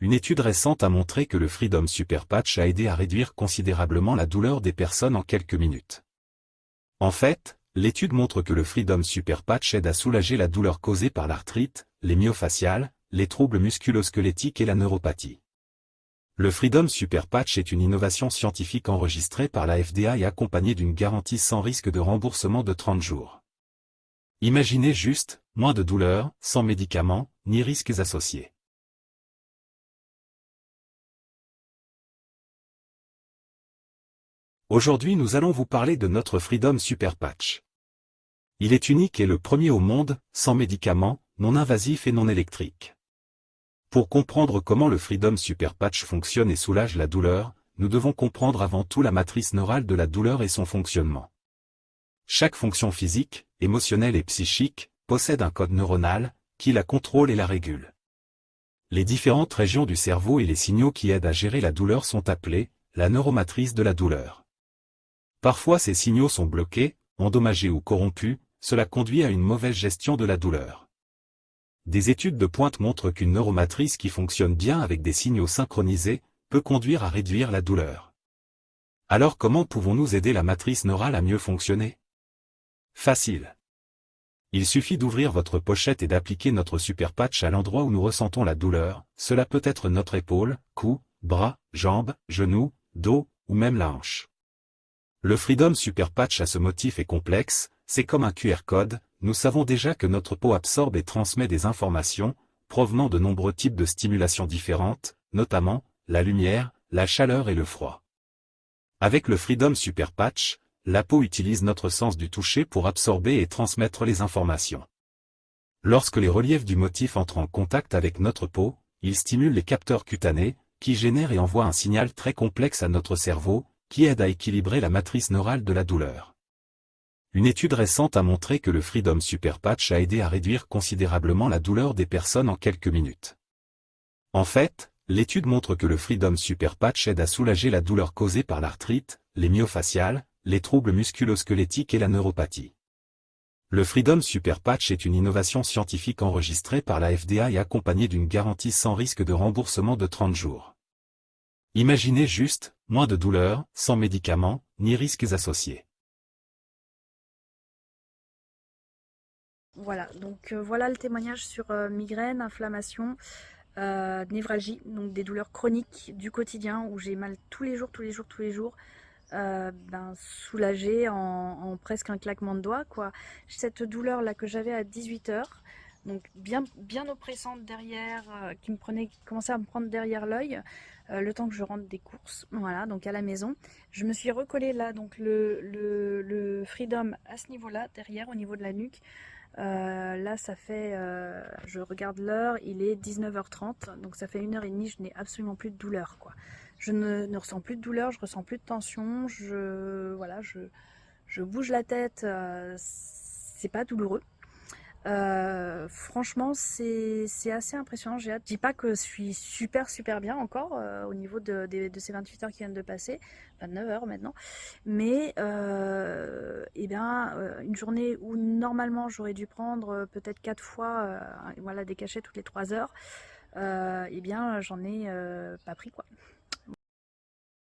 Une étude récente a montré que le Freedom Super Patch a aidé à réduire considérablement la douleur des personnes en quelques minutes. En fait, l'étude montre que le Freedom Super Patch aide à soulager la douleur causée par l'arthrite, les myofasciales, les troubles musculo-squelettiques et la neuropathie. Le Freedom Super Patch est une innovation scientifique enregistrée par la FDA et accompagnée d'une garantie sans risque de remboursement de 30 jours. Imaginez juste, moins de douleur, sans médicaments, ni risques associés. Aujourd'hui nous allons vous parler de notre Freedom Super Patch. Il est unique et le premier au monde, sans médicaments, non invasif et non électrique. Pour comprendre comment le Freedom Super Patch fonctionne et soulage la douleur, nous devons comprendre avant tout la matrice neurale de la douleur et son fonctionnement. Chaque fonction physique, émotionnelle et psychique, possède un code neuronal, qui la contrôle et la régule. Les différentes régions du cerveau et les signaux qui aident à gérer la douleur sont appelés la neuromatrice de la douleur. Parfois ces signaux sont bloqués, endommagés ou corrompus, cela conduit à une mauvaise gestion de la douleur. Des études de pointe montrent qu'une neuromatrice qui fonctionne bien avec des signaux synchronisés, peut conduire à réduire la douleur. Alors comment pouvons-nous aider la matrice neurale à mieux fonctionner? Facile. Il suffit d'ouvrir votre pochette et d'appliquer notre super patch à l'endroit où nous ressentons la douleur, cela peut être notre épaule, cou, bras, jambes, genoux, dos, ou même la hanche. Le Freedom Super Patch à ce motif est complexe, c'est comme un QR code, nous savons déjà que notre peau absorbe et transmet des informations, provenant de nombreux types de stimulations différentes, notamment, la lumière, la chaleur et le froid. Avec le Freedom Super Patch, la peau utilise notre sens du toucher pour absorber et transmettre les informations. Lorsque les reliefs du motif entrent en contact avec notre peau, ils stimulent les capteurs cutanés, qui génèrent et envoient un signal très complexe à notre cerveau, qui aide à équilibrer la matrice neurale de la douleur. Une étude récente a montré que le Freedom Super Patch a aidé à réduire considérablement la douleur des personnes en quelques minutes. En fait, l'étude montre que le Freedom Super Patch aide à soulager la douleur causée par l'arthrite, les myofasciales, les troubles musculo-squelettiques et la neuropathie. Le Freedom Super Patch est une innovation scientifique enregistrée par la FDA et accompagnée d'une garantie sans risque de remboursement de 30 jours. Imaginez juste, moins de douleur, sans médicaments, ni risques associés. Voilà, donc voilà le témoignage sur migraine, inflammation, névralgie, donc des douleurs chroniques du quotidien où j'ai mal tous les jours, tous les jours, tous les jours, soulagée en presque un claquement de doigts, quoi. Cette douleur là que j'avais à 18 h, donc bien oppressante derrière, qui commençait à me prendre derrière l'œil, le temps que je rentre des courses, voilà, donc à la maison. Je me suis recollée là, donc le Freedom à ce niveau-là, derrière, au niveau de la nuque. Là, ça fait, je regarde l'heure, il est 19h30, donc ça fait 1h30, je n'ai absolument plus de douleur, quoi. Je ne ressens plus de douleur, je ressens plus de tension, voilà, je bouge la tête, c'est pas douloureux. Franchement, c'est assez impressionnant. J'ai hâte. Je dis pas que je suis super bien encore au niveau de ces 28 heures qui viennent de passer, 29 heures maintenant. Mais eh bien, une journée où normalement j'aurais dû prendre peut-être 4 fois, voilà, des cachets toutes les 3 heures, eh bien, j'en ai pas pris, quoi.